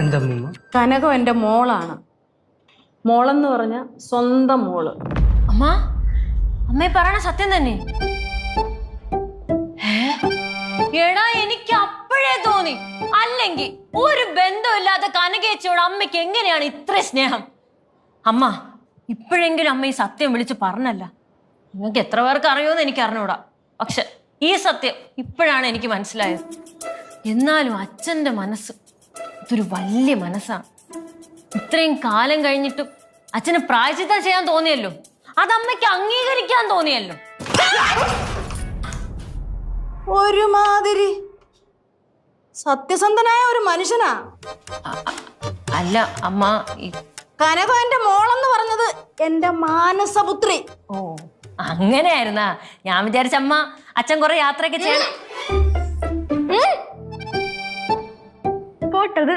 എന്താ കനകം എന്റെ മോളാണ്. മോളെന്ന് പറഞ്ഞ സ്വന്തം മോള്. അമ്മ അമ്മയെ പറയണ സത്യം തന്നെ? എടാ എനിക്ക് അപ്പോഴേ തോന്നി, അല്ലെങ്കിൽ ഒരു ബന്ധമില്ലാത്ത കനകേച്ചിയോട് അമ്മയ്ക്ക് എങ്ങനെയാണ് ഇത്ര സ്നേഹം? അമ്മ ഇപ്പോഴെങ്കിലും അമ്മ ഈ സത്യം വിളിച്ച് പറഞ്ഞല്ല. നിങ്ങൾക്ക് എത്ര പേർക്ക് അറിയുമെന്ന് എനിക്ക് അറിഞ്ഞൂടാ, പക്ഷെ ഈ സത്യം ഇപ്പോഴാണ് എനിക്ക് മനസ്സിലായത്. എന്നാലും അച്ഛന്റെ മനസ്സ് ഇതൊരു വലിയ മനസ്സാണ്. ഇത്രയും കാലം കഴിഞ്ഞിട്ടും അച്ഛന് പ്രായശ്ചിത്തം ചെയ്യാൻ തോന്നിയല്ലോ, അത് അമ്മയ്ക്ക് അംഗീകരിക്കാൻ തോന്നിയല്ലോ. ഒരുമാതിരി സത്യസന്ധനായ ഒരു മനുഷ്യനാ. അല്ല അമ്മ, കനകം എന്റെ മോളെന്ന് പറഞ്ഞത് എന്റെ മാനസപുത്രി. ഓ അങ്ങനെയായിരുന്നാ? ഞാൻ വിചാരിച്ച അമ്മ അച്ഛൻ കുറെ യാത്രയൊക്കെ ചെയ്യണം. പോട്ടത്